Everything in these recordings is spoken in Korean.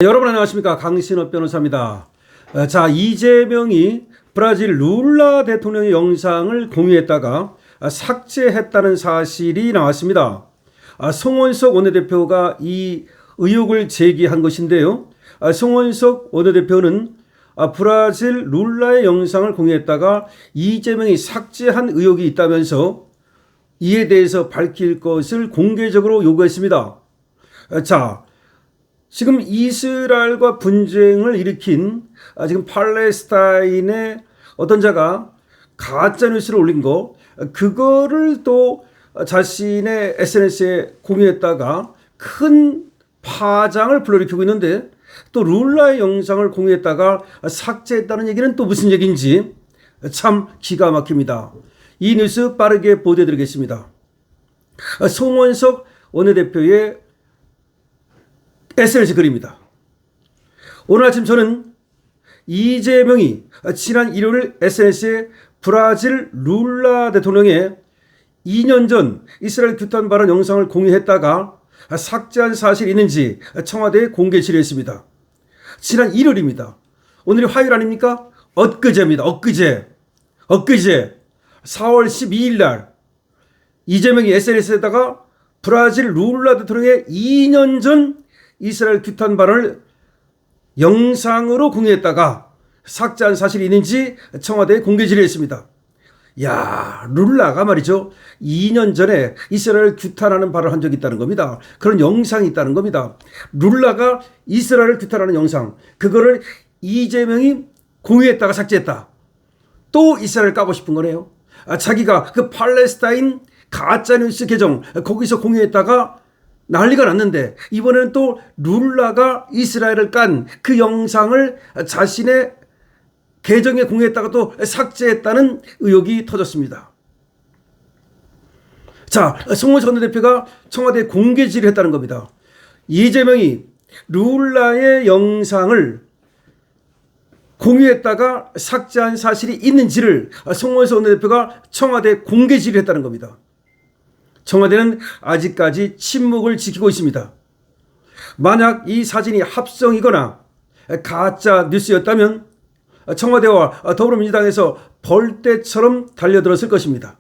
여러분 안녕하십니까, 강신업 변호사입니다. 자, 이재명이 브라질 룰라 대통령의 영상을 공유했다가 삭제했다는 사실이 나왔습니다. 송원석 원내대표가 이 의혹을 제기한 것인데요. 송원석 원내대표는 브라질 룰라의 영상을 공유했다가 이재명이 삭제한 의혹이 있다면서 이에 대해서 밝힐 것을 공개적으로 요구했습니다. 자, 지금 이스라엘과 분쟁을 일으킨 지금 팔레스타인의 어떤 자가 가짜뉴스를 올린 거, 그거를 또 자신의 SNS에 공유했다가 큰 파장을 불러일으키고 있는데, 또 룰라의 영상을 공유했다가 삭제했다는 얘기는 또 무슨 얘기인지 참 기가 막힙니다. 이 뉴스 빠르게 보도해드리겠습니다. 송원석 원내대표의 SNS 글입니다. 오늘 아침 저는 이재명이 지난 일요일 SNS에 브라질 룰라 대통령의 2년 전 이스라엘 규탄 발언 영상을 공유했다가 삭제한 사실이 있는지 청와대에 공개 질의했습니다. 지난 일요일입니다. 오늘이 화요일 아닙니까? 엊그제입니다. 엊그제 4월 12일 날 이재명이 SNS에다가 브라질 룰라 대통령의 2년 전 이스라엘 규탄 발언을 영상으로 공유했다가 삭제한 사실이 있는지 청와대에 공개 질의했습니다. 야, 룰라가 말이죠, 2년 전에 이스라엘 규탄하는 발언을 한 적이 있다는 겁니다. 그런 영상이 있다는 겁니다. 룰라가 이스라엘을 규탄하는 영상, 그거를 이재명이 공유했다가 삭제했다. 또 이스라엘 까고 싶은 거네요. 자기가 그 팔레스타인 가짜뉴스 계정 거기서 공유했다가 난리가 났는데, 이번에는 또 룰라가 이스라엘을 깐 그 영상을 자신의 계정에 공유했다가 또 삭제했다는 의혹이 터졌습니다. 자, 송원석 원내대표가 청와대에 공개 질의했다는 겁니다. 이재명이 룰라의 영상을 공유했다가 삭제한 사실이 있는지를 송원석 원내대표가 청와대에 공개 질의했다는 겁니다. 청와대는 아직까지 침묵을 지키고 있습니다. 만약 이 사진이 합성이거나 가짜 뉴스였다면 청와대와 더불어민주당에서 벌떼처럼 달려들었을 것입니다.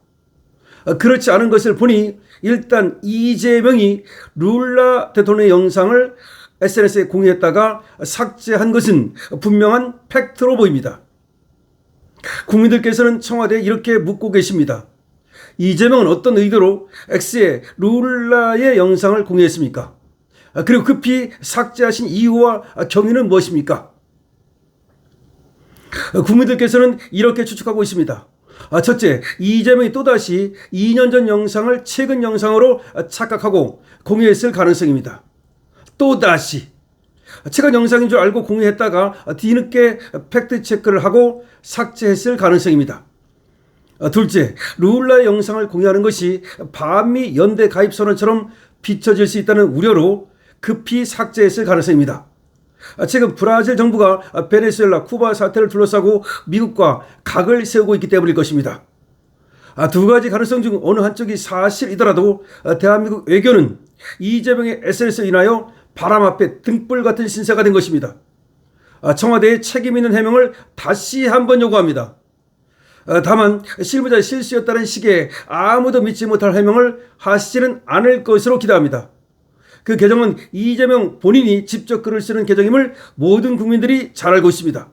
그렇지 않은 것을 보니 일단 이재명이 룰라 대통령의 영상을 SNS에 공유했다가 삭제한 것은 분명한 팩트로 보입니다. 국민들께서는 청와대에 이렇게 묻고 계십니다. 이재명은 어떤 의도로 X에 룰라의 영상을 공유했습니까? 그리고 급히 삭제하신 이유와 경위는 무엇입니까? 국민들께서는 이렇게 추측하고 있습니다. 첫째, 이재명이 또다시 2년 전 영상을 최근 영상으로 착각하고 공유했을 가능성입니다. 또다시 최근 영상인 줄 알고 공유했다가 뒤늦게 팩트체크를 하고 삭제했을 가능성입니다. 둘째, 룰라의 영상을 공유하는 것이 반미 연대 가입 선언처럼 비춰질 수 있다는 우려로 급히 삭제했을 가능성입니다. 최근 브라질 정부가 베네수엘라, 쿠바 사태를 둘러싸고 미국과 각을 세우고 있기 때문일 것입니다. 두 가지 가능성 중 어느 한쪽이 사실이더라도 대한민국 외교는 이재명의 SNS로 인하여 바람 앞에 등불 같은 신세가 된 것입니다. 청와대의 책임 있는 해명을 다시 한번 요구합니다. 다만 실무자의 실수였다는 식의 아무도 믿지 못할 해명을 하시지는 않을 것으로 기대합니다. 그 계정은 이재명 본인이 직접 글을 쓰는 계정임을 모든 국민들이 잘 알고 있습니다.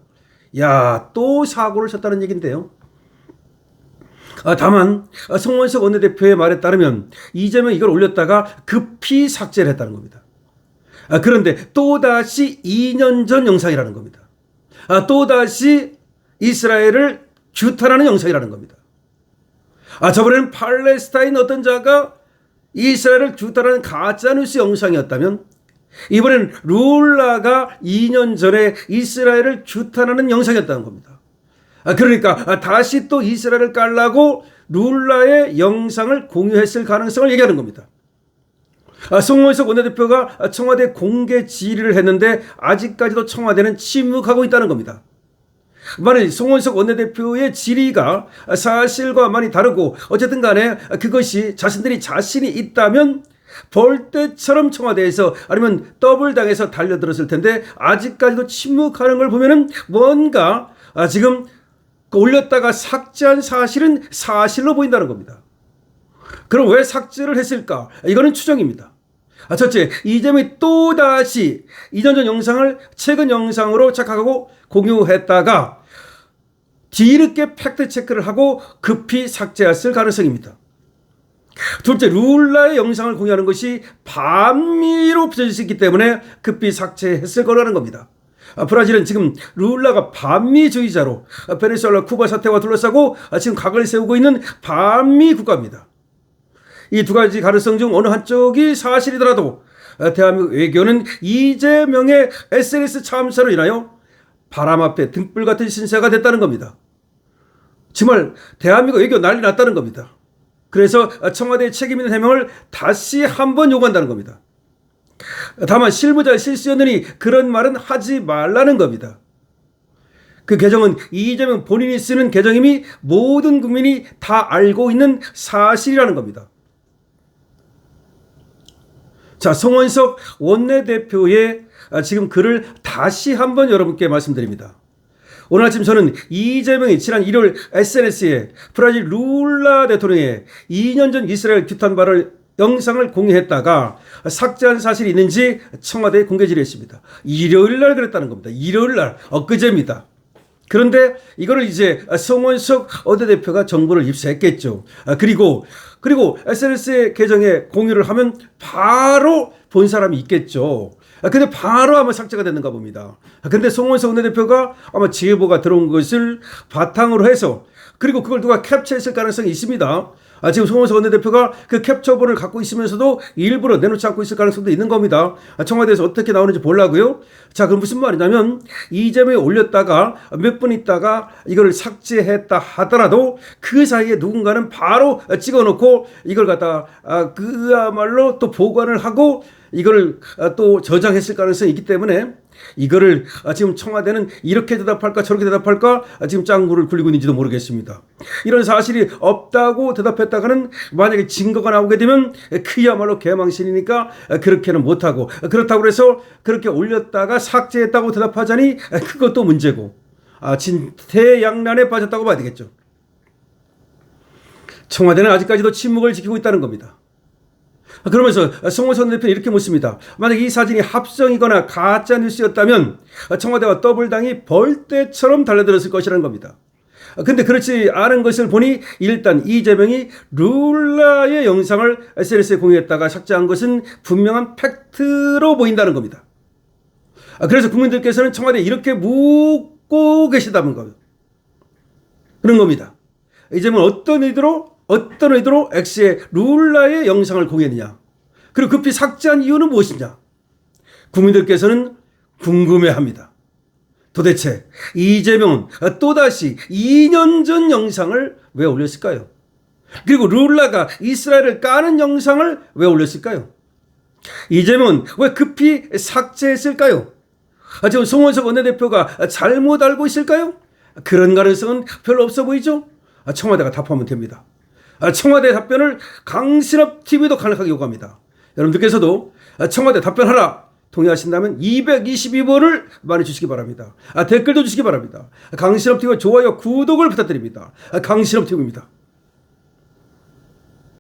야, 또 사고를 쳤다는 얘기인데요. 다만 송원석 원내대표의 말에 따르면 이재명이 이걸 올렸다가 급히 삭제를 했다는 겁니다. 그런데 또다시 2년 전 영상이라는 겁니다. 또다시 이스라엘을 규탄하는 영상이라는 겁니다. 저번에는 팔레스타인 어떤 자가 이스라엘을 규탄하는 가짜뉴스 영상이었다면, 이번엔 룰라가 2년 전에 이스라엘을 규탄하는 영상이었다는 겁니다. 그러니까 다시 또 이스라엘을 깔라고 룰라의 영상을 공유했을 가능성을 얘기하는 겁니다. 송원석 원내대표가 청와대 공개 질의를 했는데 아직까지도 청와대는 침묵하고 있다는 겁니다. 만일 송원석 원내대표의 질의가 사실과 많이 다르고 어쨌든 간에 그것이 자신들이 자신이 있다면 벌떼처럼 청와대에서 아니면 더블당에서 달려들었을 텐데 아직까지도 침묵하는 걸 보면은 뭔가 지금 올렸다가 삭제한 사실은 사실로 보인다는 겁니다. 그럼 왜 삭제를 했을까? 이거는 추정입니다. 첫째, 이재명이 또다시 2년 전 영상을 최근 영상으로 착각하고 공유했다가 뒤늦게 팩트체크를 하고 급히 삭제했을 가능성입니다. 둘째, 룰라의 영상을 공유하는 것이 반미로 비춰질 수 있기 때문에 급히 삭제했을 거라는 겁니다. 브라질은 지금 룰라가 반미주의자로 베네수엘라 쿠바 사태와 둘러싸고 지금 각을 세우고 있는 반미 국가입니다. 이 두 가지 가능성 중 어느 한쪽이 사실이더라도 대한민국 외교는 이재명의 SNS 참사로 인하여 바람 앞에 등불 같은 신세가 됐다는 겁니다. 정말 대한민국 외교 난리 났다는 겁니다. 그래서 청와대의 책임 있는 해명을 다시 한번 요구한다는 겁니다. 다만 실무자의 실수였느니 그런 말은 하지 말라는 겁니다. 그 계정은 이재명 본인이 쓰는 계정임이 모든 국민이 다 알고 있는 사실이라는 겁니다. 자, 송원석 원내대표의 지금 글을 다시 한번 여러분께 말씀드립니다. 오늘 아침 저는 이재명이 지난 일요일 SNS에 브라질 룰라 대통령의 2년 전 이스라엘 규탄 발언 영상을 공유했다가 삭제한 사실이 있는지 청와대에 공개 질의했습니다. 일요일 날 그랬다는 겁니다. 일요일 날, 엊그제입니다. 그런데 이거를 이제 송원석 원내대표가 정보를 입수했겠죠. 그리고 SNS 계정에 공유를 하면 바로 본 사람이 있겠죠. 근데 바로 아마 삭제가 됐는가 봅니다. 근데 송원석 원내대표가 아마 제보가 들어온 것을 바탕으로 해서 그리고 그걸 누가 캡처했을 가능성이 있습니다. 지금 송원석 원내대표가 그 캡처본을 갖고 있으면서도 일부러 내놓지 않고 있을 가능성도 있는 겁니다. 청와대에서 어떻게 나오는지 보려고요. 자, 그럼 무슨 말이냐면 이재명이 올렸다가 몇 분 있다가 이걸 삭제했다 하더라도 그 사이에 누군가는 바로 찍어놓고 이걸 갖다가 그야말로 또 보관을 하고 이걸 또 저장했을 가능성이 있기 때문에 이거를 지금 청와대는 이렇게 대답할까 저렇게 대답할까 지금 짱구를 굴리고 있는지도 모르겠습니다. 이런 사실이 없다고 대답했다가는 만약에 증거가 나오게 되면 그야말로 개망신이니까 그렇게는 못하고 그렇다고 해서 그렇게 올렸다가 삭제했다고 대답하자니 그것도 문제고 진퇴양난에 빠졌다고 봐야 되겠죠. 청와대는 아직까지도 침묵을 지키고 있다는 겁니다. 그러면서 송원석 대표는 이렇게 묻습니다. 만약 이 사진이 합성이거나 가짜 뉴스였다면 청와대와 더블당이 벌떼처럼 달려들었을 것이라는 겁니다. 근데 그렇지 않은 것을 보니 일단 이재명이 룰라의 영상을 SNS에 공유했다가 삭제한 것은 분명한 팩트로 보인다는 겁니다. 그래서 국민들께서는 청와대에 이렇게 묻고 계시다는 겁니다. 그런 겁니다. 이재명은 어떤 의도로 X에 룰라의 영상을 공유했느냐, 그리고 급히 삭제한 이유는 무엇이냐, 국민들께서는 궁금해합니다. 도대체 이재명은 또다시 2년 전 영상을 왜 올렸을까요? 그리고 룰라가 이스라엘을 까는 영상을 왜 올렸을까요? 이재명은 왜 급히 삭제했을까요? 지금 송원석 원내대표가 잘못 알고 있을까요? 그런 가능성은 별로 없어 보이죠? 청와대가 답하면 됩니다. 청와대 답변을 강신업 TV도 간략하게 요구합니다. 여러분들께서도 청와대 답변하라 동의하신다면 222번을 많이 주시기 바랍니다. 댓글도 주시기 바랍니다. 강신업 TV와 좋아요, 구독을 부탁드립니다. 강신업 TV입니다.